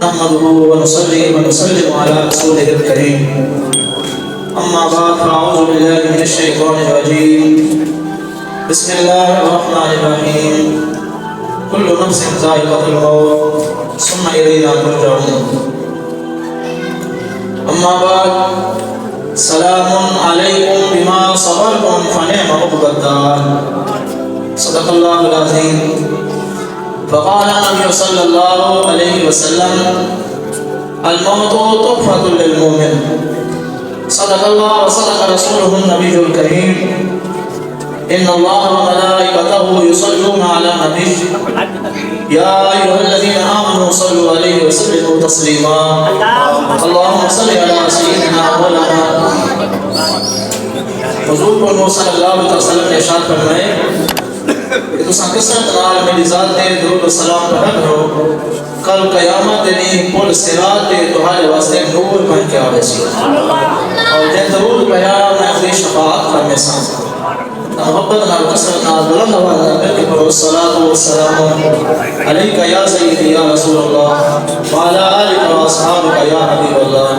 نحمده ونصلي ونسلم على رسوله الكريم. أما بعد فأعوذ بالله من الشيطان الرجيم. بسم الله الرحمن الرحيم. كل نفس ذائقة الموت ثم إلينا ترجعون. أما بعد سلام عليكم بما صبرتم فنعم عقبى الدار. صدق الله العظيم. فقال النبي صلى الله عليه وسلم الموت تحفة للمؤمن. صدق الله وصدق رسوله النبي الكريم. إن الله وملائكته يصلون على النبي يا أيها الذين آمنوا صلوا عليه وسلموا تسليما. اللهم صل على سيدنا مولانا حضور صلی اللہ علیہ وسلم نے ارشاد فرمائے کہ تساں کثرت نال میری ذات تے درود و سلام پڑھا کرو، کل قیامت دی پل صراط تے تہاڈے واسطے نور بن کے آوے سی، اور جے درود پڑھیا میں اپنی شفاعت کرنے سان محبت نال کثرت نال بلند آواز نال کر کے پڑھو الصلاۃ والسلام علیک یا سیدی یا رسول اللہ وعلی آلک و اصحابک یا حبیب اللہ.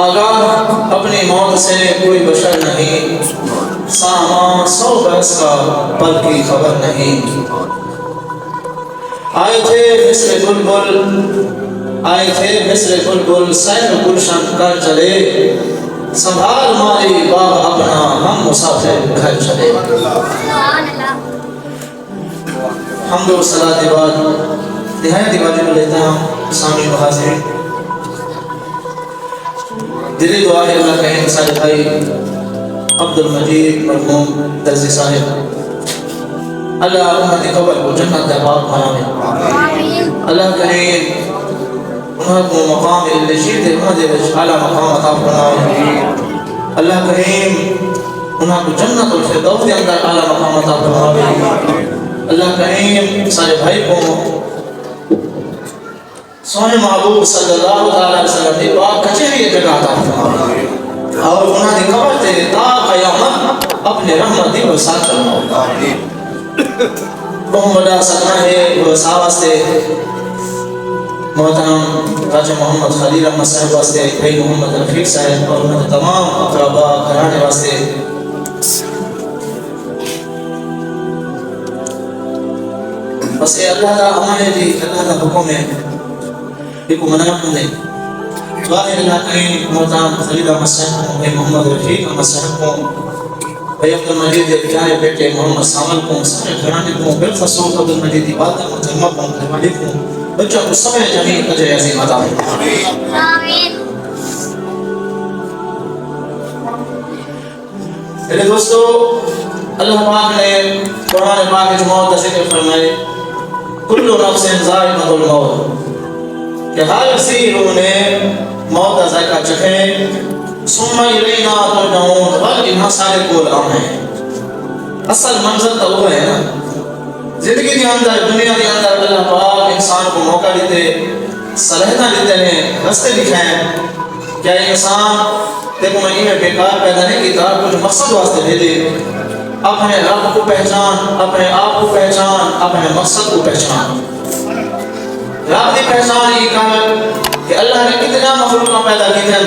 آگاہ اپنی موت سے کوئی بشر نہیں، سامان 100 برس کا پل کی خبر نہیں. آئے تھے مثل بلبل سیر گلشن کر چلے، سنبھال مالی باغ اپنا ہم مسافر گھر چلے. حمد و صلاۃ بعد نہایت واجب لیتا ہوں سامعین و حاضرین. دلی دعا ہے اللہ کریم سارے بھائی عبد المجید مرحوم درزی صاحب، اللہ انہوں نے قبر کو جنت باغ بناوے. اللہ کریم انہوں کو مقام الشید انہوں نے اعلیٰ مقام عطا فرمائے. اللہ کریم انہوں کو جنت الفردوس کے اندر اعلیٰ مقام عطا فرمائے. اللہ کریم سارے بھائی کو سونے محبوب صلی اللہ علیہ وسلم کی پاک کچہری جگہ عطا فرمائے، اور انہوں نے قبر تے تا قیامت اپنے رحمت دی وسعت فرمائے. بہت بڑا صدقہ ہے وسعت واسطے محترم راجہ محمد خلیل احمد صاحب واسطے، بھائی محمد رفیق صاحب اور انہوں نے تمام اقربا گھرانے واسطے. بس اے اللہ کا ہمارے جی اللہ کا حکم ہے دیکھو منعقد ہوں دے ظاہر اللہ کریم محترم خلیل احمد صاحب کو، بھائی محمد رفیق احمد صاحب کو، بھائی عبد المجید پیارے بیٹے محمد سامل کو، سارے گھرانے کو، بالخصوص عبد المجید عبادت محترمہ کو، گھر والے کو، بچہ کو سمے جمیل اجر عظیم عطا فرمائے. آمین. میرے دوستو، اللہ پاک نے قرآن پاک کی موت کا ذکر فرمائے کل نفس ذائقۃ الموت، کہ ہر کسی روح نے موت کا ذائقہ چکھے. ثم الینا ترجعون، بل یہاں سارے کول آئیں. اصل منظر تو وہ ہے نا زندگی کے اندر، دنیا کے اندر اللہ پاک انسان کو موقع دیتے، صلاحیتیں دیتے ہیں، رستے دکھائیں. کیا انسان دیکھو میں یہ بیکار پیدا نہیں کیتا، کچھ مقصد واسطے بھیجے. اپنے رب کو پہچان، اپنے آپ کو پہچان، اپنے مقصد کو پہچان. رب کی پہچان یہ کر کہ اللہ نے کتنا مخلوقاں پیدا کی تھے،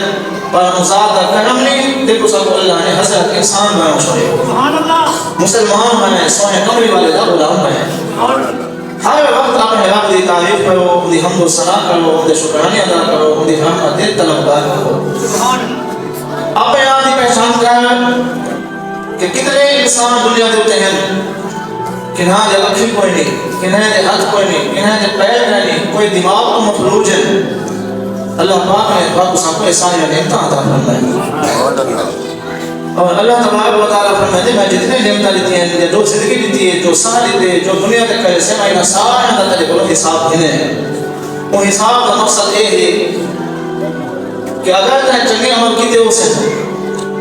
پر ذات کا کرم نہیں. دیکھو سب اللہ نے حضرت انسان بنا چھوڑے، مسلمان بنے، سونے کمری والے کا غلام بنے. ہر وقت اپنے رب کی تعریف کرو، ان کی حمد و ثنا کرو، ان کی شکرانہ ادا کرو، ان کی رحمت طلبگار کرو. اپنے آپ کی پہچان کر کہ کتنے انسان دنیا دیتے ہیں، کنہاں دے اکھی کوئی نہیں، کنہاں دے ہاتھ کوئی نہیں، کنہاں دے پیر نہیں، کوئی دماغ کو مفلوج ہے. اللہ پاک نے بات کو سب کو احسان یا نعمتیں عطا فرمائے. اور اللہ تبارک و تعالیٰ فرماتے ہیں میں جتنے نعمتیں دیتی ہیں، جو زندگی دیتی ہے، جو سانس دیتے ہیں، جو دنیا تک کرے سے میں سارے اندر تلے بولو حساب دینے ہیں. وہ حساب کا مقصد یہ ہے کہ اگر تین چنگے عمل کیتے ہو سے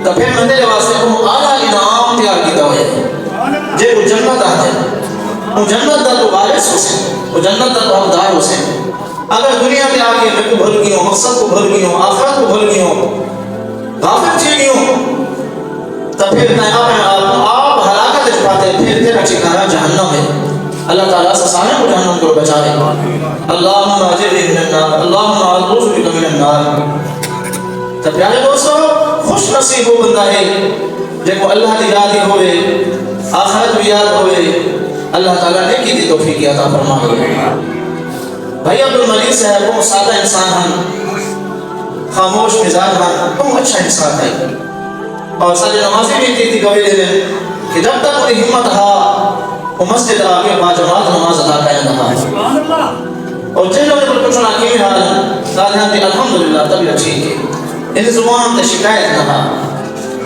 تو پھر مندے واسطے وہ اعلیٰ انعام تیار کیتا ہوئے جے وہ جنت آتے ہیں، وہ جنت دا تو وارث ہو سے، وہ جنت دا تو حقدار ہو سے. اگر دنیا میں آکے میں کو بھول گئی ہوں، مقصد کو بھول گئی ہوں، آخرت کو بھول گئی ہوں، غافل چی گئی ہوں، تو پھر میں آپ ہلاکت پاتے، پھر ٹھکانا جہنم ہے. اللہ تعالیٰ سے سارے کو جہنم کو بچائے. اللہم اجرنی من النار، اللہم اعوذ بک من النار. تو پیارے دوستو، خوش نصیب وہ بندہ ہے جب اللہ کی یاد ہوئے، آخرت بھی یاد ہوئے، اللہ تعالیٰ نے کی توفیق عطا فرمائے. بھائی عبد المجید صاحب وہ سادہ انسان ہیں، خاموش مزاج ہیں، بہت اچھا انسان ہے. اور ساری نمازی بھی تھی قبیلے میں کہ جب تک کوئی ہمت رہا وہ مسجد آ کے باجماعت نماز ادا کرنے رہا. اور جن لوگوں نے کچھ نہ کی حال دادیاں بھی الحمدللہ طبیعت ٹھیک ہے، ان زبان تے شکایت نہ رہا.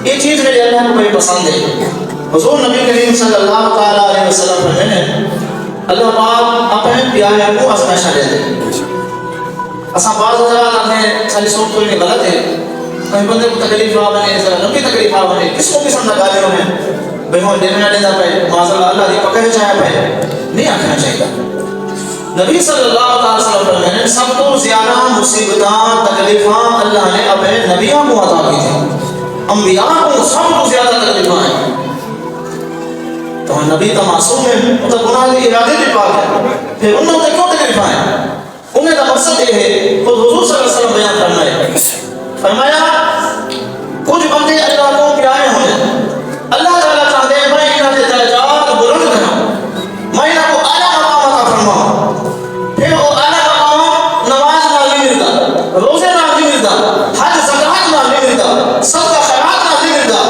یہ چیز میرے اللہ کو بڑی پسند ہے. حضور نبی کریم صلی اللہ تعالیٰ علیہ وسلم فرماتے اللہ پاک اپنے پیارے کو آزمائش دے دے. اساں بعض حضرات آتے ساری سوچ کوئی نہیں غلط ہے، کوئی بندے کو تکلیف آ بنے، ذرا لمبی تکلیف آ بنے، کس کو قسم نہ گالیوں میں بھئی ہوں دینا دینا پہ معاذ اللہ دی پکڑ چاہے پہ نہیں آکھنا چاہیے. نبی صلی اللہ علیہ وسلم فرماتے سب تو زیادہ مصیبتاں تکلیفاں اللہ نے اپنے نبیوں کو عطا کی تھی. انبیاء کو سب تو زیادہ تکلیفاں ہیں. تو نبی تو معصوم ہے، وہ تو گناہ کے ارادے بھی پاک ہے، پھر انہوں نے کیوں تکلیفاں ہیں؟ انہیں کا مقصد یہ ہے خود حضور صلی اللہ علیہ وسلم بیان فرمایا کچھ بندے اللہ کو پیارے ہوئے، اللہ تعالیٰ چاہتے ہیں میں انہوں نے درجات بلند کروں، میں انہوں کو اعلیٰ مقام عطا فرماؤں. پھر وہ اعلیٰ مقام نماز نہ نہیں ملتا، روزے نہ نہیں ملتا، حج زکوٰۃ نہ نہیں ملتا، صدقہ خیرات نہ نہیں ملتا.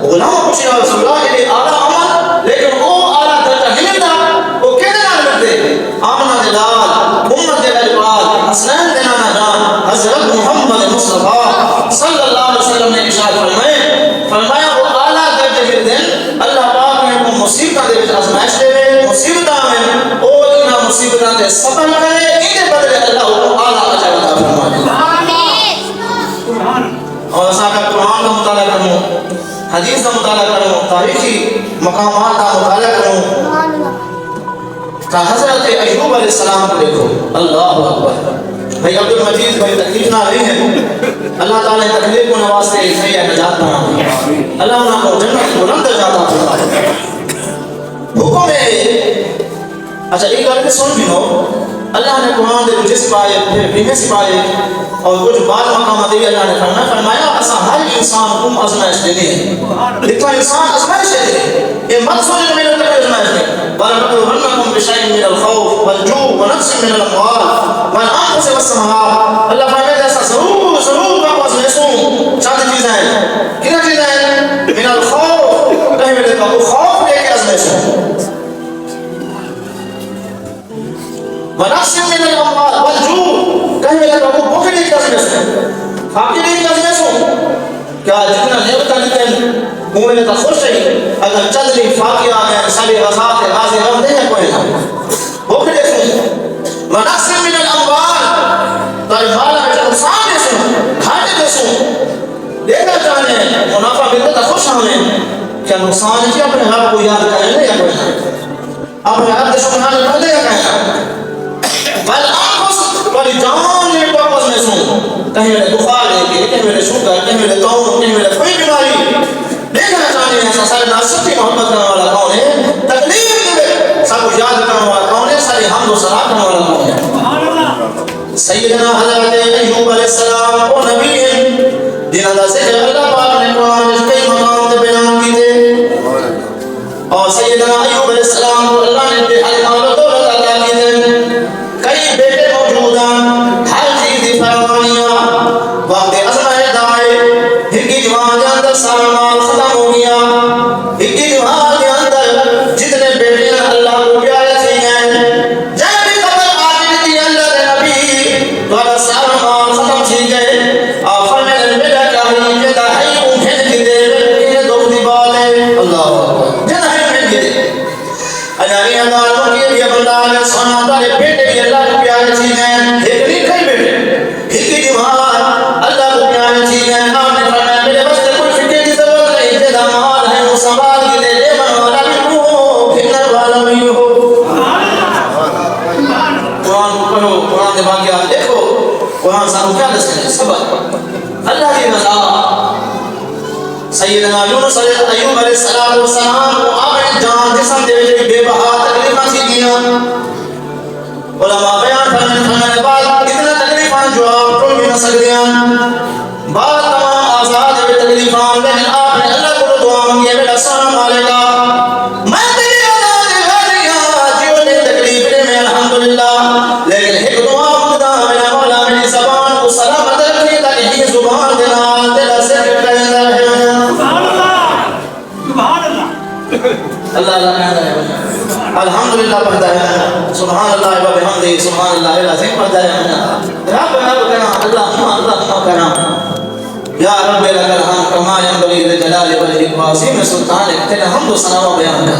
غلام پوچھے یا رسول اللہ یہ اعلیٰ عمل، لیکن وہ اعلیٰ درجہ نہیں ملتا، وہ کہنے نہ ملتے. آمنہ جلال امت جلال حسنین دینا جان حضرت محمد مصطفیٰ صلی اللہ علیہ وسلم نے ارشاد فرمایا وہ اعلیٰ درجے کے دن اللہ پاک نے کو مصیبتاں دے وچ آزمائش دے مصیبتاں میں او انہاں مصیبتاں دے صبر کرے ان بدلے اللہ کو اعلیٰ اجر عطا فرمائے. اور اساں کا قرآن کا مطالعہ کروں، حدیث کا مطالعہ کروں، تاریخی مقامات کا مطالعہ کروں. حضرت ایوب علیہ السلام کو دیکھو، اللہ اکبر. بھائی عبد المجید بھائی تکلیف نہ رہی ہے، اللہ تعالیٰ نے تکلیف کو نوازتے ہیں نجات پانا، اللہ انہوں کو جنت بلند درجات عطا فرمائے. حکم ہے اچھا ایک گل سن بھی ہو، اللہ نے قرآن دے کچھ سپائے پھر بیمے سپائے اور کچھ بعض مقامات بھی اللہ نے فرمایا اسا ہر انسان کو آزمائش دینی ہے. دیکھو انسان آزمائش ہے، یہ مت سوچے کہ میرے تک آزمائش ہے. وَلَنَبْلُوَنَّكُمْ بِشَيْءٍ مِّنَ الْخَوْفِ وَالْجُوعِ وَنَقْصٍ مِّنَ الْأَمْوَالِ وَالْأَنفُسِ وَالثَّمَرَاتِ. اللہ فرماتے ہیں ایسا ضرور آپ آزمائشوں چند چیزیں ہیں. کتنا چیزیں ہیں؟ من الخوف، کہیں میرے کو خوف لے کے آزمائشوں، وَنَقْصٍ مِّنَ الْأَمْوَالِ وَالْجُوعِ، کہیں میرے کو بھوک لے کے آزمائشوں، فاقے لے کے آزمائشوں. کیا جتنا نعمتاں دیتے ہیں مومن تو خوش ہے، اگر چند بھی فاقے آ گئے سالی غزات غازی غم دے ہیں کوئی نہ بھوک لے سوں. وَنَقْصٍ مِّنَ الْأَمْوَالِ، تاری مالا میں نقصان دے سوں، گھاٹے دے سوں. دیکھنا چاہتے ہیں منافع ملتا تو خوش ہمیں، کیا نقصان ہے اپنے رب کو یاد کریں یا کوئی نہ اپنے رب کے شکرانہ کرنے یا کہنا. وَالْأَنفُسِ، تاری جان میں واپس میں سوں، کہیں میرے بخار لے کے، کہیں میرے شوگر، کہیں میرے دون، کہیں میرے کوئی بیماری. دیکھنا چاہتے ہیں سارے ناصر کی محبت کرنے والا کون ہے، تکلیف میں سب کو یاد کرنے والا کون ہے، ساری حمد و ثنا کرنے والا کون ہے. سیدنا حضرت ایوب علیہ السلام وہ نبی ہیں جنہاں دا ذکر اللہ پاک نے قرآن میں کئی مقام تے بیان کیتے. اور سیدنا ایوب علیہ السلام کو اللہ نے بے حد مال و دولت عطا کیتے، کئی بیٹے موجود ہیں، ہر چیز دی فراوانیاں. وقت ازمائش آئے، ہکی جوان کے اندر سارا مال ختم ہو گیا، ہکی جوان کے اندر جتنے بیٹے ہیں اللہ کو پیارے تھے گئے، جب بھی قبر آتی تھی اللہ کے نبی تو سارا مال ختم تھی گئے. آپ فرمائے بیٹا کہیں کہ دہائی اونھیں کی دے کہ دکھ دی بات ہے. اللہ اکبر جنہی اونھیں کی دے اجانی اللہ کے لیے بندہ نے سونا تارے بیٹے بھی اللہ کو پیارے تھی گئے، ایک نہیں کئی بیٹے ہکی جوان اللہ کو پیارے تھی گئے. آپ نے فرمایا میرے بس کوئی فکر کی ضرورت نہیں، جیدہ مال ہے وہ سنبھال کے دے دے من والا بھی ہو پھر والا بھی ہو. قرآن کو پڑھو، قرآن دے واقعات دیکھو، قرآن سانو کیا دستے ہیں؟ صبر، اللہ کی رضا، سیدنا یونس ایوب علیہ السلام کو اپنے جان جسم دے وچ بے بہا تکلیفاں سی دیاں علماء بیان فرمانے بعد اتنا تکلیفاں جو آپ ٹول بھی نہ سکدیاں بعد تمام آزاد ہوئے تکلیفاں لیکن آپ نے اللہ کو دعا مانگی ہے میرا سونا مالکا میں تیری اولاد غالیاں جیو نے تکلیف دے میں الحمدللہ لیکن ایک دعا مانگتا میرا مولا میری زبان کو سلامت رکھے تاکہ یہ زبان دے نال تیرا ذکر کرتا رہے اللہ اللہ کہتا ہے الحمدللہ پڑھتا ہے سبحان اللہ و بحمدہ سبحان اللہ العظیم پڑھتا ہے رب رب کنا اللہ کنا یا رب لک الحمد کما ينبغي لجلال وجهك وعظیم سلطانك تیرا حمد و ثنا و بیان کر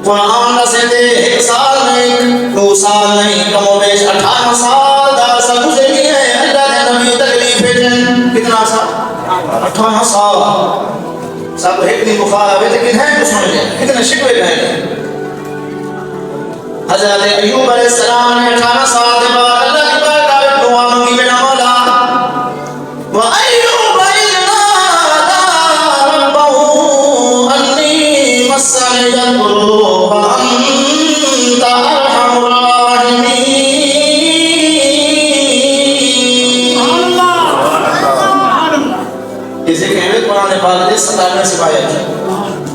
قرآن سے دے ایک سال نہیں 2 سال نہیں کم و بیش 18 سال دا سا گزری ہے اللہ نے نبی تکلیف بھیجن کتنا سال 18 سال سب اتنی بخار آئے لیکن ہے کچھ سمجھے اتنے شکوے رہے حضرت ایوب علیہ السلام نے 18 سال کے بعد اللہ کی بارگاہ میں دعا مانگی میرا مولا وَأَيُّوبَ إِذْ نَادَىٰ رَبَّهُ أَنِّي مَسَّنِيَ الضُّرُّ وَأَنتَ أَرْحَمُ الرَّاحِمِينَ اسے کہنے قرآن پاک دے 17ویں سپاہی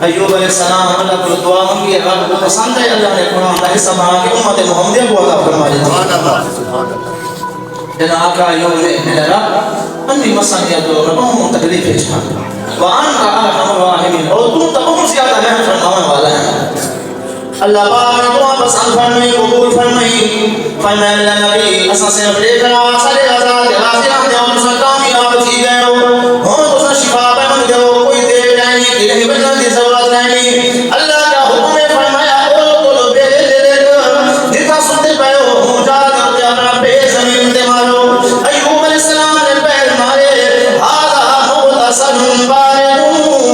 ایوب علیہ السلام اللہ کو دعا مانگی رب کو پسند ہے اللہ نے قرآن کا حصہ بنا کے امت محمدیہ کو عطا فرمایا سبحان اللہ جنا آقا ایوب نے میرا رب انی مسنی الضر بہت تکلیف ہے وانت ارحم الراحمین اور تو تمام زیادہ رحم فرمانے والا ہے اللہ پاک نے دعا پسند فرمائی قبول فرمائی فرمایا میرا نبی اساں صرف لے کر سارے آزاد غازیاں دے اور تساں کامیاب تھی گئے ہو تساں شفا بن گئے ہو کوئی دیر نہیں کہ نہیں بچنا دی ضرورت نہیں اللہ کا حکم ہے فرمایا او بے دے جتنا سنتے پے ہو جا کے اپنا بے زمین تے مارو ایوب علیہ السلام نے پیر مارے ہاذا مغتسل بارد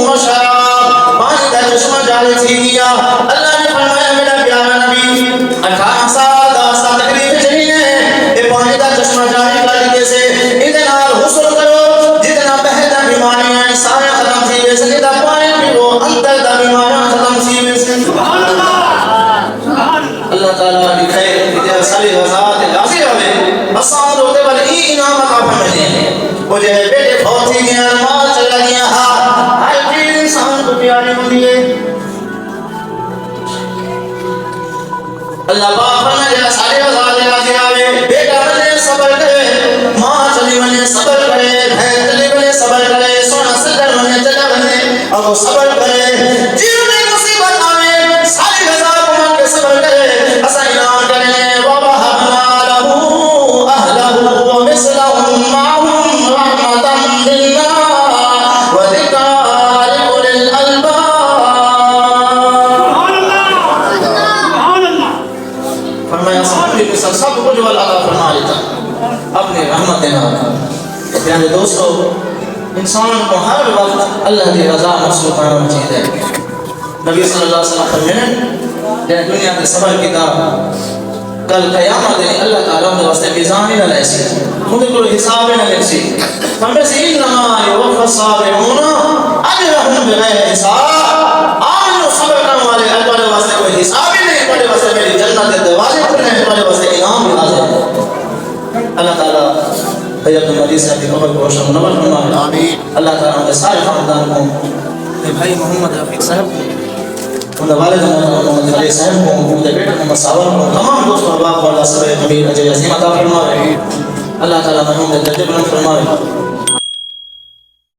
وشراب پانی کا چشمہ جاری تھی گیا اللہ نے فرمایا میرا پیارا نبی 18 سال دا تکلیف جہی ہے اے پانی کا چشمہ جاری کر دیتے سے ادھے نال غسل کرو جتنا بہتا بیماریاں سارے ختم تھی ویسے جتنا پانی پیو اندر دا بیماریاں ختم تھی ویسے سبحان اللہ اللہ تعالیٰ کی خیر ادھے ساری غزات غازی ہوئے اسان ہوتے بل ای انعامت آپ ملے وہ جو ہے بیٹے بہت ہی گیا مال چلا گیا ہر چیز انسان کو پیاری ہوتی ہے اللہ پاک فرمایا سارے غزات غازی ہوئے بیٹا ملے صبر کرے ماں چلی ملے صبر کرے بہن چلی ملے صبر کرے سونا سجر ملے چلا ملے اب وہ صبر کرے جیو میں مصیبت آئے ساری غزات کو من کے صبر کرے اسا انعام کرنے وَوَهَبْنَا لَهُ أَهْلَهُ وَمِثْلَهُمْ مَعَهُمْ رَحْمَةً مِنَّا وَذِكْرَىٰ لِأُولِي الْأَلْبَابِ فرمایا صحابی کے ساتھ سب کچھ والا عطا فرما لیتا اپنے رحمت دینا یعنی دوستو انسان کو ہر وقت اللہ کی رضا محصول کرنا چاہیے نبی صلی اللہ علیہ وسلم فرمایا کہ دنیا کے صبر کتاب کل قیامت ہے اللہ تعالیٰ نے واسطے میزان نہ لیسی مجھے کوئی حساب نہ لیسی فرمایا سے انما یوفى الصابرون اجرهم بغیر حساب آمنو صبر کرنے والے اللہ نے واسطے کوئی حساب ہی نہیں پڑے واسطے میری جنت کے دروازے کھلے ہیں پڑے واسطے انعام بھی حاضر ہے اللہ تعالیٰ حضرت مدی صاحب کی قبر کو روشن منور فرمائے آمین اللہ تعالیٰ کے سارے خاندان کو بھائی محمد رفیق صاحب کو ان والد محمد علی صاحب کو ان بیٹا محمد ساور کو تمام دوست احباب کو اللہ سب امیر اجر عظیم عطا فرمائے اللہ تعالیٰ محمد درجہ بلند فرمائے